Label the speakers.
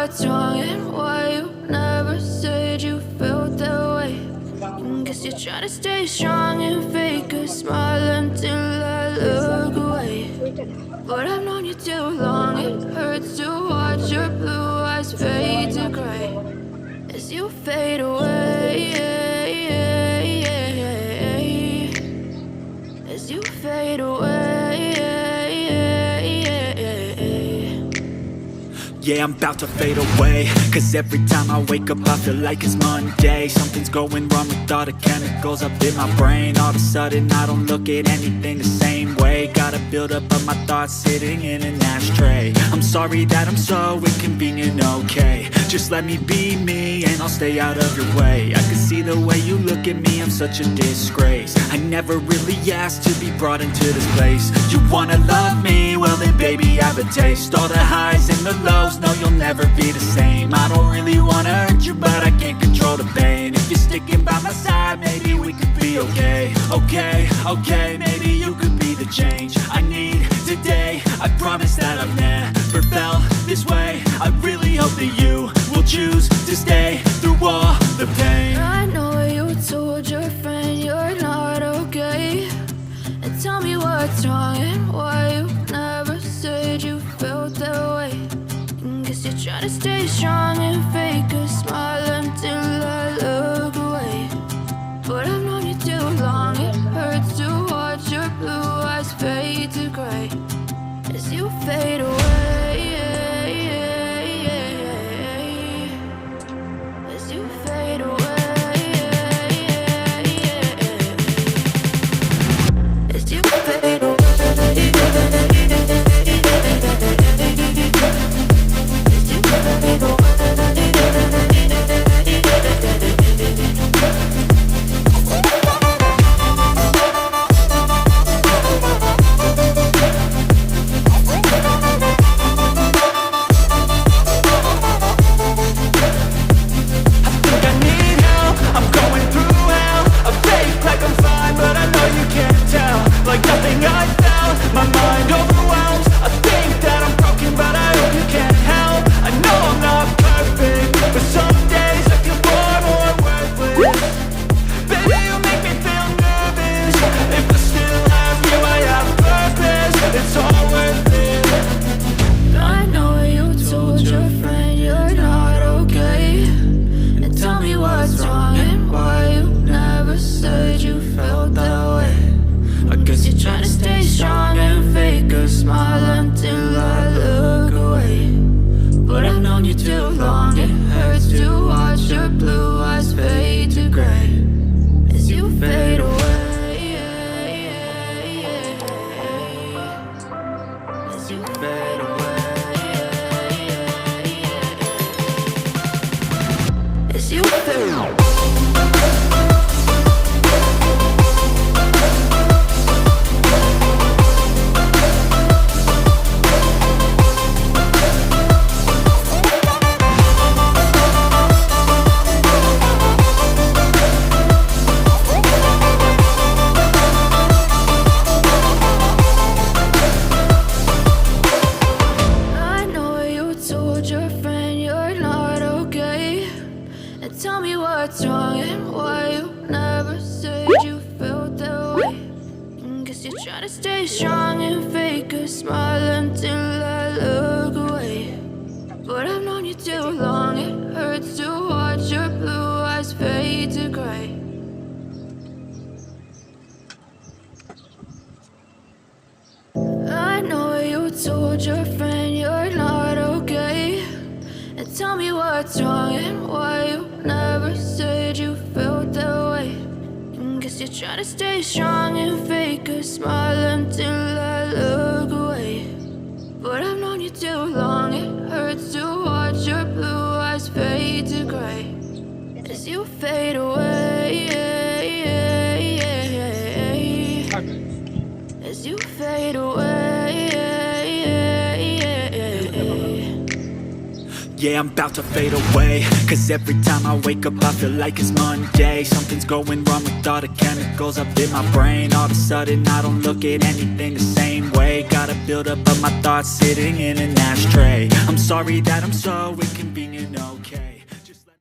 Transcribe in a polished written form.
Speaker 1: what's wrong and why you never said you felt that way. Guess you're trying to stay strong and fake a smile until I look away. But I've known you too long, it hurts to watch your blue eyes fade to gray as you fade away, as you fade away.
Speaker 2: Yeah, I'm about to fade away, cause every time I wake up I feel like it's Monday. Something's going wrong with all the chemicals up in my brain. All of a sudden I don't look at anything the same way. Gotta build up of my thoughts sitting in an ashtray. I'm sorry that I'm so inconvenient, okay. Just let me be me and I'll stay out of your way. I can see the way you look at me, I'm such a disgrace. I never really asked to be brought into this place. You wanna love me? Well then baby have a taste. All the highs and the lows, no, you'll never be the same. I don't really wanna hurt you, but I can't control the pain. If you're sticking by my side, maybe we could be okay. Okay, maybe you could be the change I need today. I promise that I've never felt this way. I really hope that you will choose to stay through all the pain.
Speaker 1: I know you told your friend you're not okay, and tell me what's wrong and why you never said you felt that way. Guess you're trying to stay strong and fake a smile until I look away. But I've known you too long, it hurts to watch your blue eyes fade to gray as you fade away, as you fade away, as you fade away. Told your friend you're not okay, and tell me what's wrong and why you never said you felt that way. Guess you're trying to stay strong and fake a smile until I look away. But I've known you too long, it hurts to watch your blue eyes fade to gray as you fade away, as you fade away.
Speaker 2: Yeah, I'm about to fade away, cause every time I wake up I feel like it's Monday. Something's going wrong with all the chemicals up in my brain. All of a sudden I don't look at anything the same way. Gotta buildup of my thoughts sitting in an ashtray. I'm sorry that I'm so inconvenient, okay.